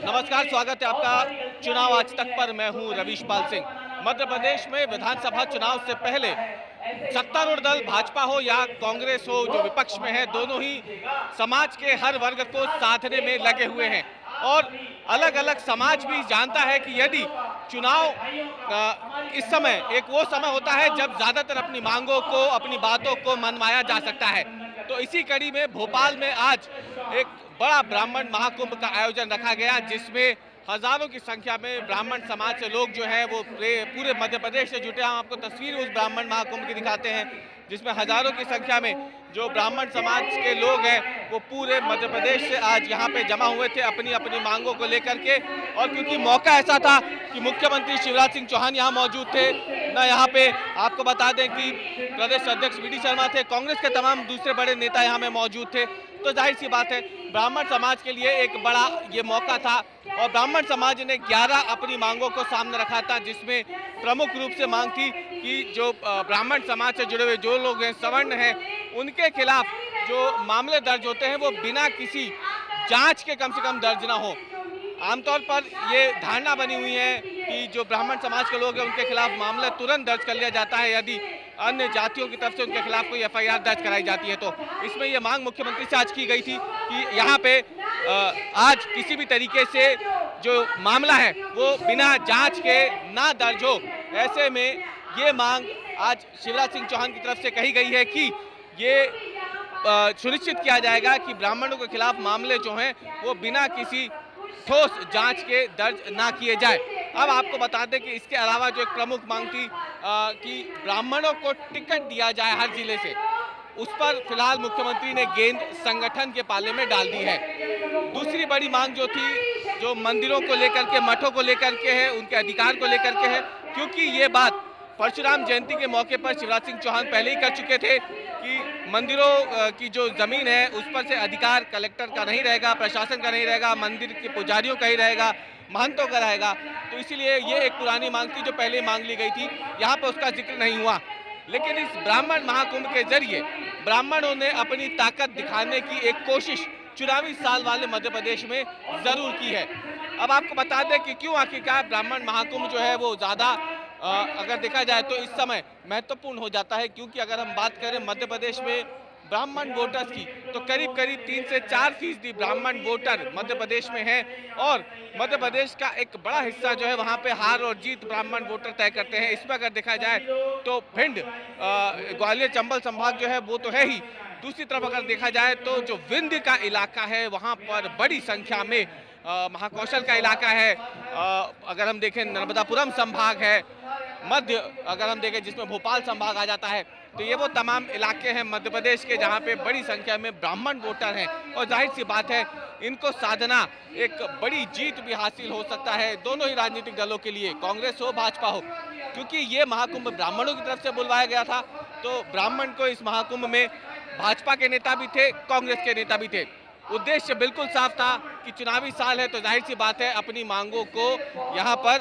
नमस्कार, स्वागत है आपका चुनाव आज तक पर। मैं हूं रवीश पाल सिंह। मध्य प्रदेश में विधानसभा चुनाव से पहले सत्तारूढ़ दल भाजपा हो या कांग्रेस हो, जो विपक्ष में है, दोनों ही समाज के हर वर्ग को साधने में लगे हुए हैं और अलग अलग समाज भी जानता है कि यदि चुनाव इस समय एक वो समय होता है जब ज्यादातर अपनी मांगों को, अपनी बातों को मनवाया जा सकता है। तो इसी कड़ी में भोपाल में आज एक बड़ा ब्राह्मण महाकुंभ का आयोजन रखा गया, जिसमें हजारों की संख्या में ब्राह्मण समाज से लोग जो है वो पूरे मध्य प्रदेश से जुटे। हम आपको तस्वीर उस ब्राह्मण महाकुंभ की दिखाते हैं, जिसमें हजारों की संख्या में जो ब्राह्मण समाज के लोग हैं वो पूरे मध्य प्रदेश से आज यहाँ पे जमा हुए थे अपनी अपनी मांगों को लेकर के। और क्योंकि मौका ऐसा था कि मुख्यमंत्री शिवराज सिंह चौहान यहाँ मौजूद थे, ना यहाँ पे आपको बता दें कि प्रदेश अध्यक्ष वी डी शर्मा थे, कांग्रेस के तमाम दूसरे बड़े नेता यहाँ में मौजूद थे। तो जाहिर सी बात है ब्राह्मण समाज के लिए एक बड़ा ये मौका था और ब्राह्मण समाज ने 11 अपनी मांगों को सामने रखा था, जिसमें प्रमुख रूप से मांग थी कि जो ब्राह्मण समाज से जुड़े हुए जो लोग हैं, सवर्ण हैं, उनके खिलाफ जो मामले दर्ज होते हैं वो बिना किसी जांच के कम से कम दर्ज ना हो। आमतौर पर ये धारणा बनी हुई है कि जो ब्राह्मण समाज के लोग हैं उनके खिलाफ मामला तुरंत दर्ज कर लिया जाता है यदि अन्य जातियों की तरफ से उनके खिलाफ कोई एफआईआर दर्ज कराई जाती है। तो इसमें ये मांग मुख्यमंत्री से आज की गई थी कि यहाँ पे आज किसी भी तरीके से जो मामला है वो बिना जांच के ना दर्ज हो। ऐसे में ये मांग आज शिवराज सिंह चौहान की तरफ से कही गई है कि ये सुनिश्चित किया जाएगा कि ब्राह्मणों के खिलाफ मामले जो हैं वो बिना किसी ठोस जांच के दर्ज ना किए जाए। अब आपको बता दें कि इसके अलावा जो एक प्रमुख मांग थी कि ब्राह्मणों को टिकट दिया जाए हर जिले से, उस पर फिलहाल मुख्यमंत्री ने गेंद संगठन के पाले में डाल दी है। दूसरी बड़ी मांग जो थी, जो मंदिरों को लेकर के, मठों को लेकर के है, उनके अधिकार को लेकर के है, क्योंकि ये बात परशुराम जयंती के मौके पर शिवराज सिंह चौहान पहले ही कर चुके थे कि मंदिरों की जो जमीन है उस पर से अधिकार कलेक्टर का नहीं रहेगा, प्रशासन का नहीं रहेगा, मंदिर के पुजारियों का ही रहेगा, महंतों का रहेगा। तो इसीलिए ये एक पुरानी मांग थी जो पहले मांग ली गई थी, यहाँ पर उसका जिक्र नहीं हुआ। लेकिन इस ब्राह्मण महाकुंभ के जरिए ब्राह्मणों ने अपनी ताकत दिखाने की एक कोशिश चुनावी साल वाले मध्य प्रदेश में जरूर की है। अब आपको बता दें कि क्यों आखिरकार ब्राह्मण महाकुंभ जो है वो ज्यादा अगर देखा जाए तो इस समय महत्वपूर्ण हो जाता है, क्योंकि अगर हम बात करें मध्य प्रदेश में ब्राह्मण वोटर्स की तो करीब करीब 3 से 4% ब्राह्मण वोटर मध्य प्रदेश में हैं और मध्य प्रदेश का एक बड़ा हिस्सा जो है वहाँ पे हार और जीत ब्राह्मण वोटर तय करते हैं। इसमें अगर देखा जाए तो भिंड, ग्वालियर, चंबल संभाग जो है वो तो है ही। दूसरी तरफ अगर देखा जाए तो जो विंध्य का इलाका है वहाँ पर बड़ी संख्या में महाकौशल का इलाका है। अगर हम देखें नर्मदापुरम संभाग है, मध्य अगर हम देखें जिसमें भोपाल संभाग आ जाता है, तो ये वो तमाम इलाके हैं मध्य प्रदेश के जहाँ पे बड़ी संख्या में ब्राह्मण वोटर हैं और जाहिर सी बात है इनको साधना एक बड़ी जीत भी हासिल हो सकता है दोनों ही राजनीतिक दलों के लिए, कांग्रेस हो भाजपा हो, क्योंकि ये महाकुंभ ब्राह्मणों की तरफ से बुलवाया गया था। तो ब्राह्मण को इस महाकुंभ में भाजपा के नेता भी थे, कांग्रेस के नेता भी थे। उद्देश्य बिल्कुल साफ था कि चुनावी साल है तो जाहिर सी बात है अपनी मांगों को यहाँ पर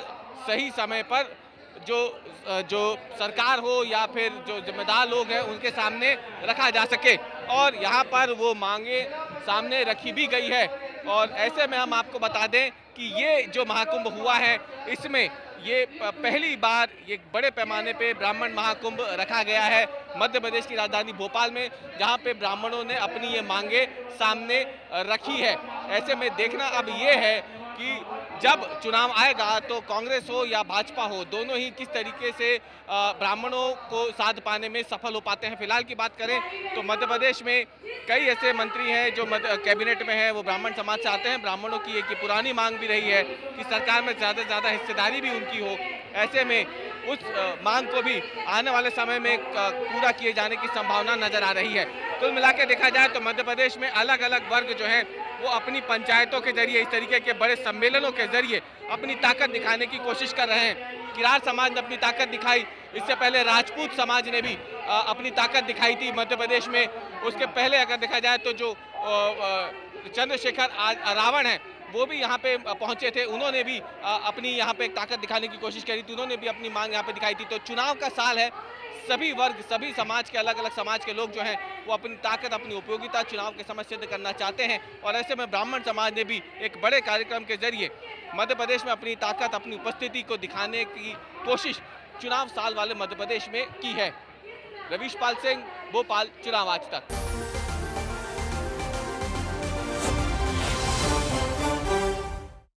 सही समय पर जो सरकार हो या फिर जो जिम्मेदार लोग हैं उनके सामने रखा जा सके, और यहाँ पर वो मांगे सामने रखी भी गई है। और ऐसे में हम आपको बता दें कि ये जो महाकुंभ हुआ है इसमें ये पहली बार ये बड़े पैमाने पे ब्राह्मण महाकुंभ रखा गया है मध्य प्रदेश की राजधानी भोपाल में, जहाँ पे ब्राह्मणों ने अपनी ये मांगे सामने रखी है। ऐसे में देखना अब ये है कि जब चुनाव आएगा तो कांग्रेस हो या भाजपा हो, दोनों ही किस तरीके से ब्राह्मणों को साध पाने में सफल हो पाते हैं। फिलहाल की बात करें तो मध्य प्रदेश में कई ऐसे मंत्री हैं जो कैबिनेट में है वो ब्राह्मण समाज से आते हैं। ब्राह्मणों की एक पुरानी मांग भी रही है कि सरकार में ज़्यादा से ज़्यादा हिस्सेदारी भी उनकी हो। ऐसे में उस मांग को भी आने वाले समय में पूरा किए जाने की संभावना नजर आ रही है। कुल मिला के देखा जाए तो मध्य प्रदेश में अलग अलग वर्ग जो हैं वो अपनी पंचायतों के जरिए, इस तरीके के बड़े सम्मेलनों के जरिए अपनी ताकत दिखाने की कोशिश कर रहे हैं। किरार समाज ने अपनी ताकत दिखाई, इससे पहले राजपूत समाज ने भी अपनी ताकत दिखाई थी मध्य प्रदेश में। उसके पहले अगर देखा जाए तो जो चंद्रशेखर रावण है वो भी यहाँ पे पहुँचे थे, उन्होंने भी अपनी यहाँ पे ताकत दिखाने की कोशिश करी थी, उन्होंने भी अपनी मांग यहाँ पे दिखाई थी। तो चुनाव का साल है, सभी वर्ग, सभी समाज के, अलग अलग समाज के लोग जो हैं वो अपनी ताकत, अपनी उपयोगिता चुनाव के समय सिद्ध करना चाहते हैं। और ऐसे में ब्राह्मण समाज ने भी एक बड़े कार्यक्रम के जरिए मध्य प्रदेश में अपनी ताकत, अपनी उपस्थिति को दिखाने की कोशिश चुनाव साल वाले मध्य प्रदेश में की है। रवीश पाल सिंह, भोपाल, चुनाव आज तक।